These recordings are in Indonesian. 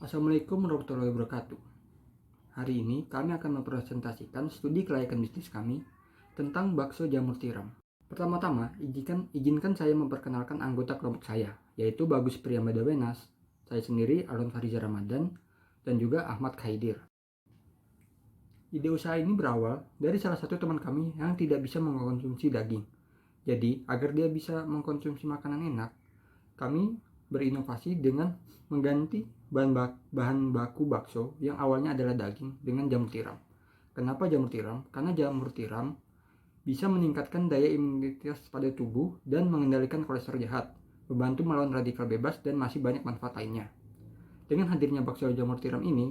Assalamualaikum warahmatullahi wabarakatuh. Hari ini kami akan mempresentasikan studi kelayakan bisnis kami tentang bakso jamur tiram. Pertama-tama, izinkan saya memperkenalkan anggota kelompok saya, yaitu Bagus Priyambadawenas, saya sendiri Alon Fariza Ramadan, dan juga Ahmad Khaidir. Ide usaha ini berawal dari salah satu teman kami yang tidak bisa mengkonsumsi daging. Jadi, agar dia bisa mengkonsumsi makanan enak, kami berinovasi dengan mengganti bahan baku bakso yang awalnya adalah daging dengan jamur tiram. Kenapa jamur tiram? Karena jamur tiram bisa meningkatkan daya imunitas pada tubuh dan mengendalikan kolesterol jahat, membantu melawan radikal bebas, dan masih banyak manfaat lainnya. Dengan hadirnya bakso jamur tiram ini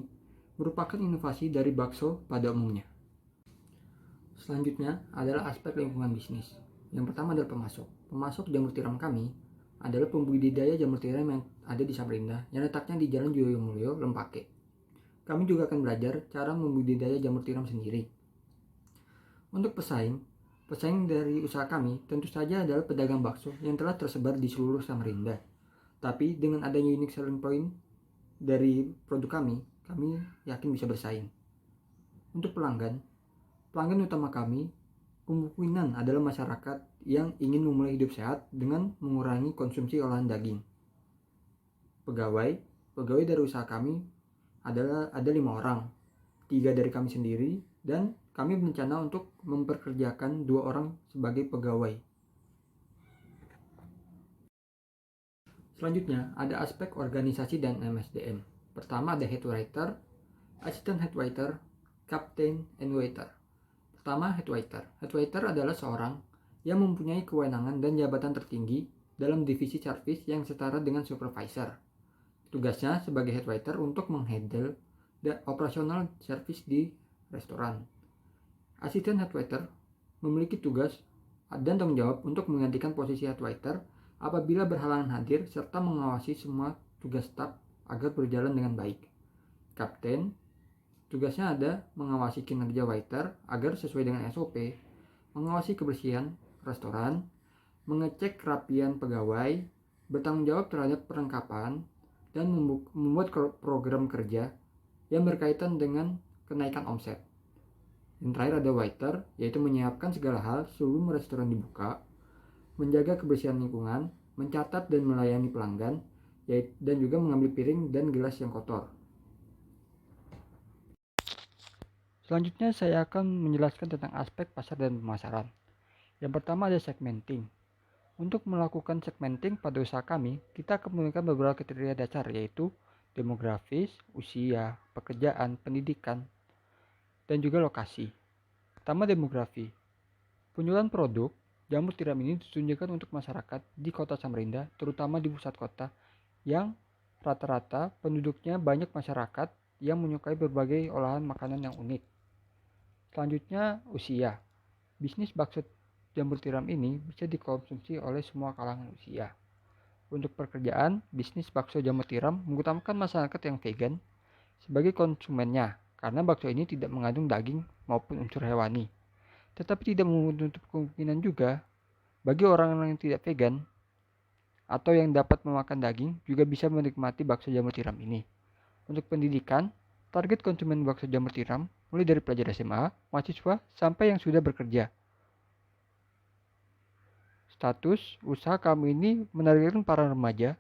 merupakan inovasi dari bakso pada umumnya. Selanjutnya adalah aspek lingkungan bisnis. Yang pertama adalah pemasok. Pemasok jamur tiram kami adalah pembudidaya jamur tiram yang ada di Samarinda yang letaknya di Jalan Joyomulyo, Lempake. Kami juga akan belajar cara membudidaya jamur tiram sendiri. Untuk pesaing dari usaha kami tentu saja adalah pedagang bakso yang telah tersebar di seluruh Samarinda. Tapi dengan adanya unique selling point dari produk kami yakin bisa bersaing. Untuk pelanggan utama kami kemungkinan adalah masyarakat yang ingin memulai hidup sehat dengan mengurangi konsumsi olahan daging. Pegawai dari usaha kami ada 5 orang, 3 dari kami sendiri, dan kami berencana untuk memperkerjakan 2 orang sebagai pegawai. Selanjutnya ada aspek organisasi dan MSDM. Pertama ada head waiter, assistant head waiter, captain, and waiter. Pertama, head waiter. Head waiter adalah seorang yang mempunyai kewenangan dan jabatan tertinggi dalam divisi service yang setara dengan supervisor. Tugasnya sebagai head waiter untuk menghandle operasional service di restoran. Asisten head waiter memiliki tugas dan tanggung jawab untuk menggantikan posisi head waiter apabila berhalangan hadir serta mengawasi semua tugas staf agar berjalan dengan baik. Kapten tugasnya ada mengawasi kinerja waiter agar sesuai dengan SOP, mengawasi kebersihan restoran, mengecek kerapian pegawai, bertanggung jawab terhadap perlengkapan, dan membuat program kerja yang berkaitan dengan kenaikan omset. Yang terakhir ada waiter, yaitu menyiapkan segala hal sebelum restoran dibuka, menjaga kebersihan lingkungan, mencatat dan melayani pelanggan, dan juga mengambil piring dan gelas yang kotor. Selanjutnya saya akan menjelaskan tentang aspek pasar dan pemasaran. Yang pertama ada segmenting. Untuk melakukan segmenting pada usaha kami, kita akan menggunakan beberapa kriteria dasar, yaitu demografis, usia, pekerjaan, pendidikan, dan juga lokasi. Pertama demografi. Penjualan produk jamur tiram ini ditunjukkan untuk masyarakat di kota Samarinda, terutama di pusat kota, yang rata-rata penduduknya banyak masyarakat yang menyukai berbagai olahan makanan yang unik. Selanjutnya, usia. Bisnis bakso jamur tiram ini bisa dikonsumsi oleh semua kalangan usia. Untuk pekerjaan, bisnis bakso jamur tiram mengutamakan masyarakat yang vegan sebagai konsumennya, karena bakso ini tidak mengandung daging maupun unsur hewani. Tetapi tidak menutup kemungkinan juga bagi orang yang tidak vegan atau yang dapat memakan daging juga bisa menikmati bakso jamur tiram ini. Untuk pendidikan, target konsumen bakso jamur tiram mulai dari pelajar SMA, mahasiswa, sampai yang sudah bekerja. Status usaha kami ini menargetkan para remaja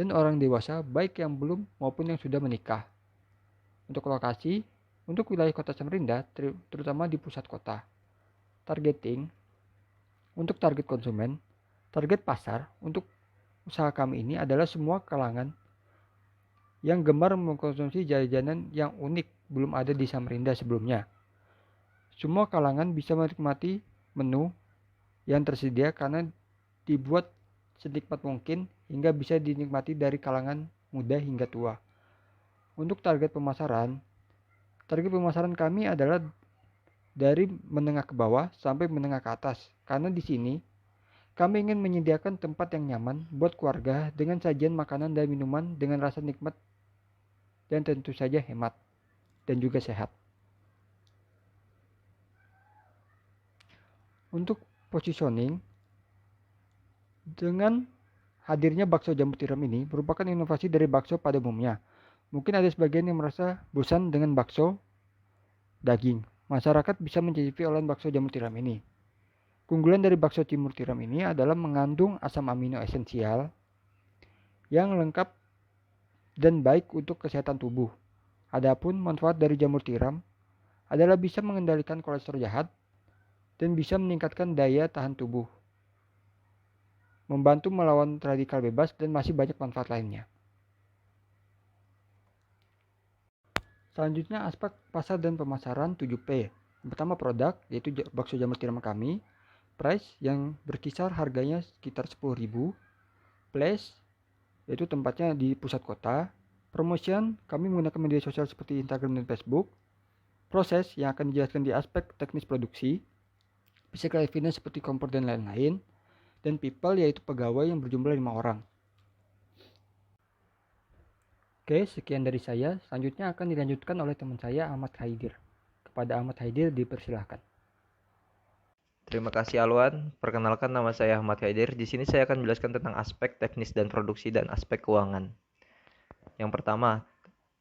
dan orang dewasa baik yang belum maupun yang sudah menikah. Untuk lokasi, untuk wilayah kota Samarinda, terutama di pusat kota. Targeting, untuk target konsumen, target pasar untuk usaha kami ini adalah semua kalangan yang gemar mengkonsumsi jajanan yang unik belum ada di Samarinda sebelumnya. Semua kalangan bisa menikmati menu yang tersedia karena dibuat sedikit mungkin hingga bisa dinikmati dari kalangan muda hingga tua. Untuk target pemasaran kami adalah dari menengah ke bawah sampai menengah ke atas, karena di sini kami ingin menyediakan tempat yang nyaman buat keluarga dengan sajian makanan dan minuman dengan rasa nikmat dan tentu saja hemat dan juga sehat. Untuk positioning, dengan hadirnya bakso jamur tiram ini merupakan inovasi dari bakso pada umumnya. Mungkin ada sebagian yang merasa bosan dengan bakso daging. Masyarakat bisa mencicipi olahan bakso jamur tiram ini. Keunggulan dari bakso jamur tiram ini adalah mengandung asam amino esensial yang lengkap dan baik untuk kesehatan tubuh. Adapun manfaat dari jamur tiram adalah bisa mengendalikan kolesterol jahat dan bisa meningkatkan daya tahan tubuh, membantu melawan radikal bebas, dan masih banyak manfaat lainnya. Selanjutnya aspek pasar dan pemasaran 7P. Yang pertama produk, yaitu bakso jamur tiram kami. Price yang berkisar harganya sekitar 10.000. Place, yaitu tempatnya di pusat kota. Promotion, kami menggunakan media sosial seperti Instagram dan Facebook. Proses yang akan dijelaskan di aspek teknis produksi. Physical evidence seperti kompor dan lain-lain. Dan people, yaitu pegawai yang berjumlah 5 orang. Oke, sekian dari saya. Selanjutnya akan dilanjutkan oleh teman saya, Ahmad Haidir. Kepada Ahmad Haidir dipersilahkan. Terima kasih Alwan. Perkenalkan, nama saya Ahmad Haidir. Di sini saya akan menjelaskan tentang aspek teknis dan produksi dan aspek keuangan. Yang pertama,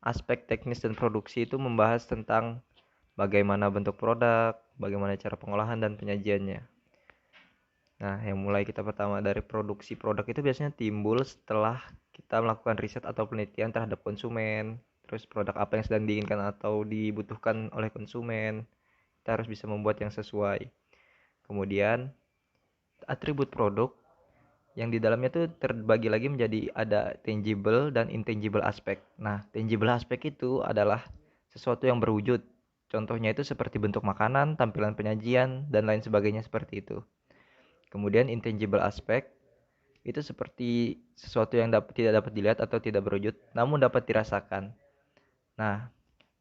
aspek teknis dan produksi itu membahas tentang bagaimana bentuk produk, bagaimana cara pengolahan dan penyajiannya. Nah, yang mulai kita pertama dari produksi produk itu biasanya timbul setelah kita melakukan riset atau penelitian terhadap konsumen, terus produk apa yang sedang diinginkan atau dibutuhkan oleh konsumen. Kita harus bisa membuat yang sesuai. Kemudian, atribut produk yang di dalamnya tuh terbagi lagi menjadi ada tangible dan intangible aspek. Nah, tangible aspek itu adalah sesuatu yang berwujud. Contohnya itu seperti bentuk makanan, tampilan penyajian, dan lain sebagainya seperti itu. Kemudian intangible aspek itu seperti sesuatu yang tidak dapat dilihat atau tidak berwujud, namun dapat dirasakan. Nah,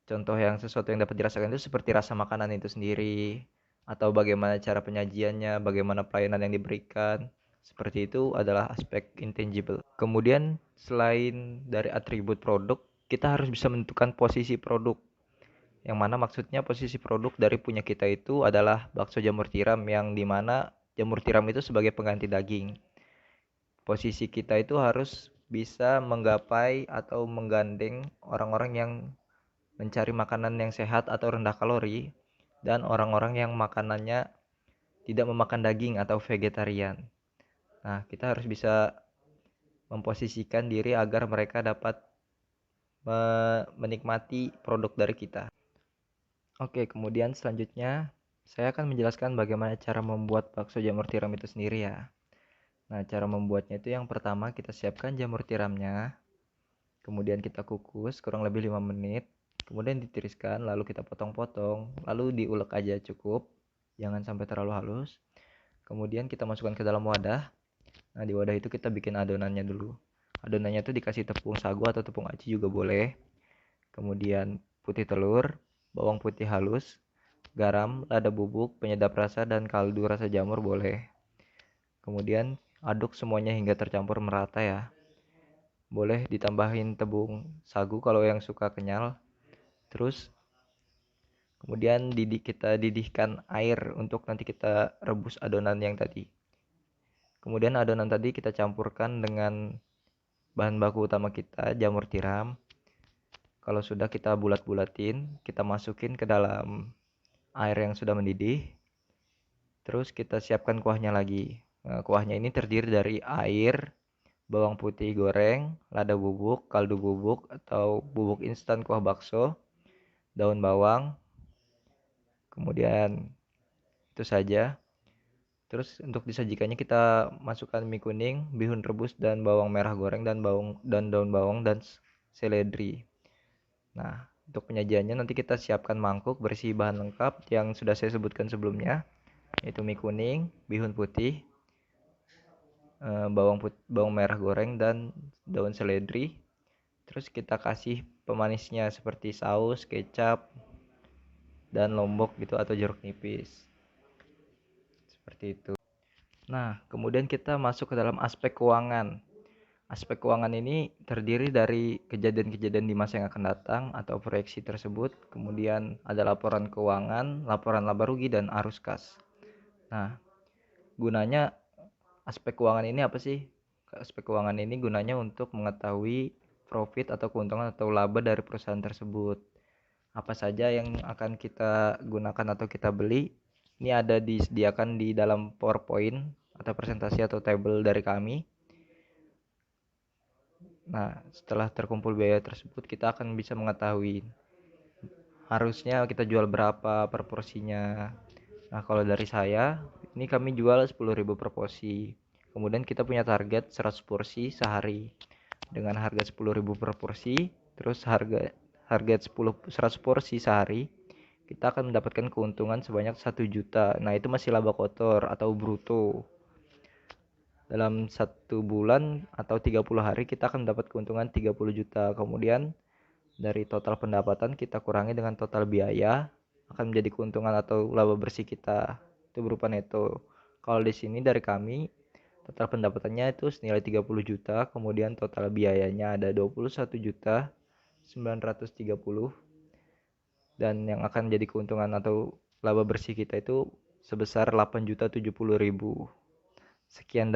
contoh yang sesuatu yang dapat dirasakan itu seperti rasa makanan itu sendiri, atau bagaimana cara penyajiannya, bagaimana pelayanan yang diberikan. Seperti itu adalah aspek intangible. Kemudian selain dari atribut produk, kita harus bisa menentukan posisi produk. Yang mana maksudnya posisi produk dari punya kita itu adalah bakso jamur tiram, yang dimana jamur tiram itu sebagai pengganti daging. Posisi kita itu harus bisa menggapai atau menggandeng orang-orang yang mencari makanan yang sehat atau rendah kalori, dan orang-orang yang makanannya tidak memakan daging atau vegetarian. Nah, kita harus bisa memposisikan diri agar mereka dapat menikmati produk dari kita. Oke, kemudian selanjutnya saya akan menjelaskan bagaimana cara membuat bakso jamur tiram itu sendiri ya. Nah, cara membuatnya itu yang pertama kita siapkan jamur tiramnya, kemudian kita kukus kurang lebih 5 menit, kemudian ditiriskan, lalu kita potong-potong, lalu diulek aja cukup, jangan sampai terlalu halus. Kemudian kita masukkan ke dalam wadah. Nah, di wadah itu kita bikin adonannya dulu. Adonannya itu dikasih tepung sagu atau tepung aci juga boleh. Kemudian putih telur, bawang putih halus, garam, lada bubuk, penyedap rasa, dan kaldu rasa jamur boleh. Kemudian aduk semuanya hingga tercampur merata ya. Boleh ditambahin tepung sagu kalau yang suka kenyal. Terus kemudian kita didihkan air untuk nanti kita rebus adonan yang tadi. Kemudian adonan tadi kita campurkan dengan bahan baku utama kita, jamur tiram. Kalau sudah kita bulat-bulatin, kita masukin ke dalam air yang sudah mendidih. Terus kita siapkan kuahnya lagi. Nah, kuahnya ini terdiri dari air, bawang putih goreng, lada bubuk, kaldu bubuk atau bubuk instan kuah bakso, daun bawang, kemudian itu saja. Terus untuk disajikannya kita masukkan mie kuning, bihun rebus, dan bawang merah goreng, dan daun bawang dan seledri. Nah, untuk penyajiannya nanti kita siapkan mangkuk berisi bahan lengkap yang sudah saya sebutkan sebelumnya, yaitu mie kuning, bihun putih, bawang merah goreng, dan daun seledri. Terus kita kasih pemanisnya seperti saus, kecap, dan lombok gitu atau jeruk nipis. Seperti itu. Nah, kemudian kita masuk ke dalam aspek keuangan. Aspek keuangan ini terdiri dari kejadian-kejadian di masa yang akan datang atau proyeksi tersebut. Kemudian ada laporan keuangan, laporan laba rugi, dan arus kas. Nah, gunanya aspek keuangan ini apa sih? Aspek keuangan ini gunanya untuk mengetahui profit atau keuntungan atau laba dari perusahaan tersebut. Apa saja yang akan kita gunakan atau kita beli, ini ada disediakan di dalam PowerPoint atau presentasi atau tabel dari kami. Nah, setelah terkumpul biaya tersebut, kita akan bisa mengetahui harusnya kita jual berapa per porsinya. Nah, kalau dari saya, ini kami jual 10.000 per porsi. Kemudian kita punya target 100 porsi sehari. Dengan harga 10.000 per porsi, terus harga 100 porsi sehari, kita akan mendapatkan keuntungan sebanyak 1 juta. Nah, itu masih laba kotor atau bruto. Dalam 1 bulan atau 30 hari kita akan mendapat keuntungan 30 juta. Kemudian dari total pendapatan kita kurangi dengan total biaya, akan menjadi keuntungan atau laba bersih kita. Itu berupa neto. Kalau di sini dari kami total pendapatannya itu senilai 30 juta, kemudian total biayanya ada 21 juta 930, dan yang akan jadi keuntungan atau laba bersih kita itu sebesar 8.070.000. Sekian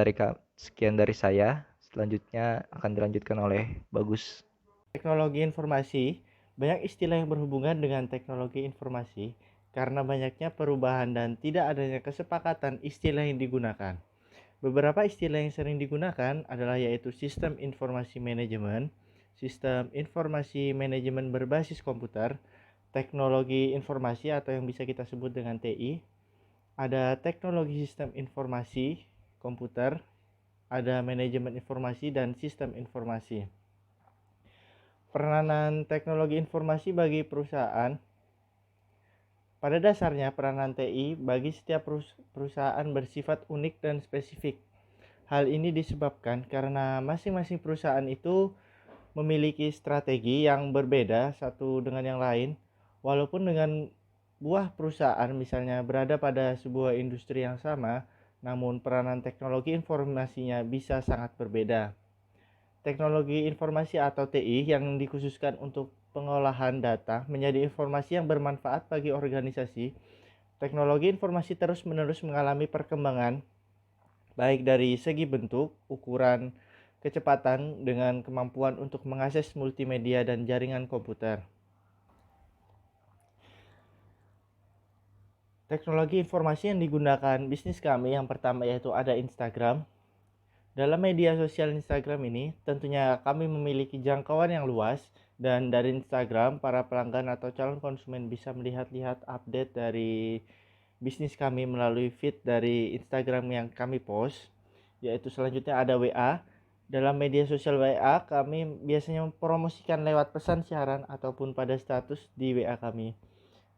dari saya. Selanjutnya akan dilanjutkan oleh Bagus. Teknologi informasi, banyak istilah yang berhubungan dengan teknologi informasi karena banyaknya perubahan dan tidak adanya kesepakatan istilah yang digunakan. Beberapa istilah yang sering digunakan adalah yaitu sistem informasi manajemen berbasis komputer, teknologi informasi atau yang bisa kita sebut dengan TI, ada teknologi sistem informasi komputer, ada manajemen informasi dan sistem informasi. Peranan teknologi informasi bagi perusahaan. Pada dasarnya, peranan TI bagi setiap perusahaan bersifat unik dan spesifik. Hal ini disebabkan karena masing-masing perusahaan itu memiliki strategi yang berbeda satu dengan yang lain, walaupun dengan buah perusahaan misalnya berada pada sebuah industri yang sama, namun peranan teknologi informasinya bisa sangat berbeda. Teknologi informasi atau TI yang dikhususkan untuk pengolahan data menjadi informasi yang bermanfaat bagi organisasi. Teknologi informasi terus-menerus mengalami perkembangan baik dari segi bentuk, ukuran, kecepatan dengan kemampuan untuk mengakses multimedia dan jaringan komputer. Teknologi informasi yang digunakan bisnis kami yang pertama yaitu ada Instagram. Dalam media sosial Instagram ini, tentunya kami memiliki jangkauan yang luas dan dari Instagram, para pelanggan atau calon konsumen bisa melihat-lihat update dari bisnis kami melalui feed dari Instagram yang kami post, yaitu selanjutnya ada WA. Dalam media sosial WA, kami biasanya mempromosikan lewat pesan siaran ataupun pada status di WA kami.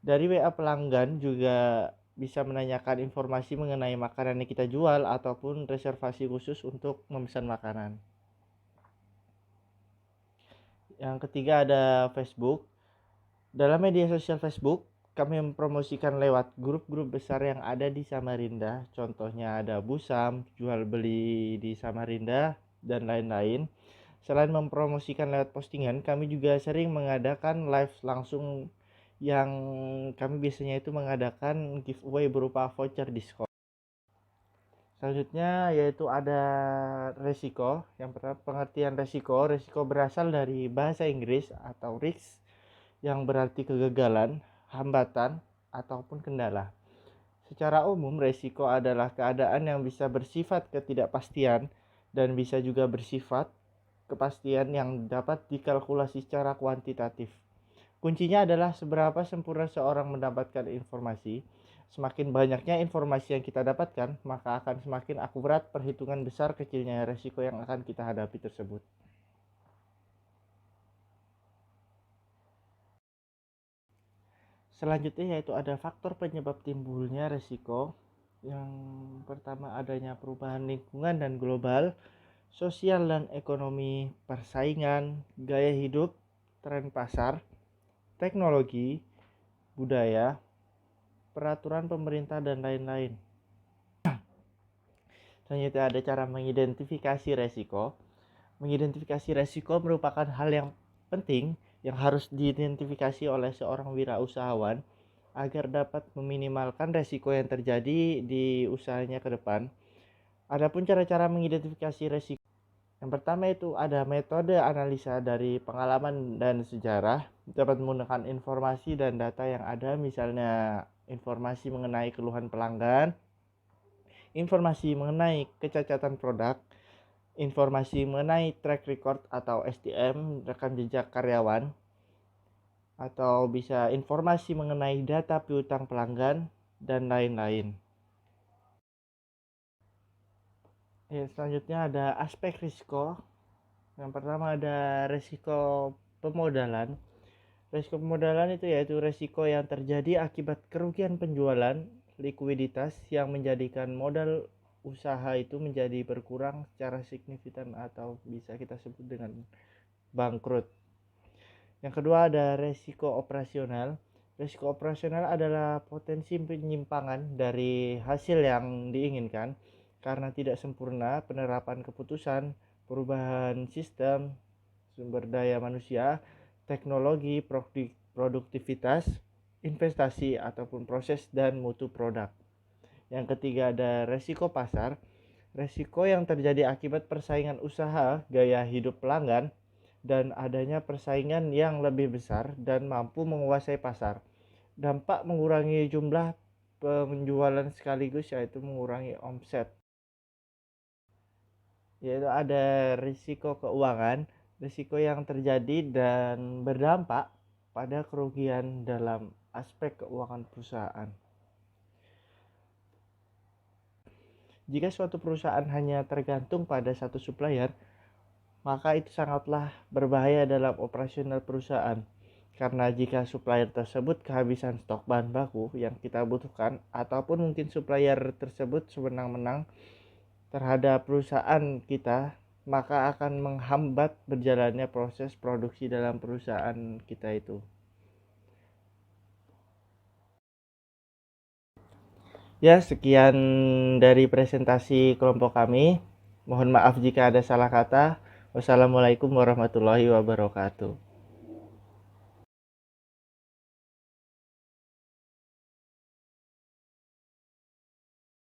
Dari WA pelanggan juga bisa menanyakan informasi mengenai makanan yang kita jual ataupun reservasi khusus untuk memesan makanan. Yang ketiga ada Facebook. Dalam media sosial Facebook, kami mempromosikan lewat grup-grup besar yang ada di Samarinda. Contohnya ada Busam, jual beli di Samarinda, dan lain-lain. Selain mempromosikan lewat postingan, kami juga sering mengadakan live langsung yang kami biasanya itu mengadakan giveaway berupa voucher diskon. Selanjutnya yaitu ada resiko. Yang pertama pengertian resiko. Resiko berasal dari bahasa Inggris atau risk yang berarti kegagalan, hambatan, ataupun kendala. Secara umum resiko adalah keadaan yang bisa bersifat ketidakpastian dan bisa juga bersifat kepastian yang dapat dikalkulasi secara kuantitatif. Kuncinya adalah seberapa sempurna seorang mendapatkan informasi. Semakin banyaknya informasi yang kita dapatkan, maka akan semakin akurat perhitungan besar kecilnya resiko yang akan kita hadapi tersebut. Selanjutnya yaitu ada faktor penyebab timbulnya resiko. Yang pertama adanya perubahan lingkungan dan global, sosial dan ekonomi, persaingan, gaya hidup, tren pasar, teknologi, budaya, peraturan pemerintah, dan lain-lain. Selanjutnya ada cara mengidentifikasi resiko. Mengidentifikasi resiko merupakan hal yang penting yang harus diidentifikasi oleh seorang wirausahawan agar dapat meminimalkan resiko yang terjadi di usahanya ke depan. Adapun cara-cara mengidentifikasi resiko, Yang pertama itu ada metode analisa dari pengalaman dan sejarah, dapat menggunakan informasi dan data yang ada, misalnya informasi mengenai keluhan pelanggan, informasi mengenai kecacatan produk, informasi mengenai track record atau SDM, rekam jejak karyawan, atau bisa informasi mengenai data piutang pelanggan, dan lain-lain. Selanjutnya ada aspek risiko. Yang pertama ada risiko pemodalan. Risiko pemodalan itu yaitu risiko yang terjadi akibat kerugian penjualan, likuiditas yang menjadikan modal usaha itu menjadi berkurang secara signifikan atau bisa kita sebut dengan bangkrut. Yang kedua ada risiko operasional. Risiko operasional adalah potensi penyimpangan dari hasil yang diinginkan karena tidak sempurna penerapan keputusan, perubahan sistem, sumber daya manusia, teknologi, produktivitas, investasi ataupun proses dan mutu produk. Yang ketiga ada resiko pasar. Resiko yang terjadi akibat persaingan usaha, gaya hidup pelanggan, dan adanya persaingan yang lebih besar dan mampu menguasai pasar. Dampak mengurangi jumlah penjualan sekaligus yaitu mengurangi omset. Yaitu ada risiko keuangan, risiko yang terjadi dan berdampak pada kerugian dalam aspek keuangan perusahaan. Jika suatu perusahaan hanya tergantung pada satu supplier, maka itu sangatlah berbahaya dalam operasional perusahaan. Karena jika supplier tersebut kehabisan stok bahan baku yang kita butuhkan, ataupun mungkin supplier tersebut sewenang-wenang terhadap perusahaan kita, maka akan menghambat berjalannya proses produksi dalam perusahaan kita itu. Ya, sekian dari presentasi kelompok kami. Mohon maaf jika ada salah kata. Wassalamualaikum warahmatullahi wabarakatuh.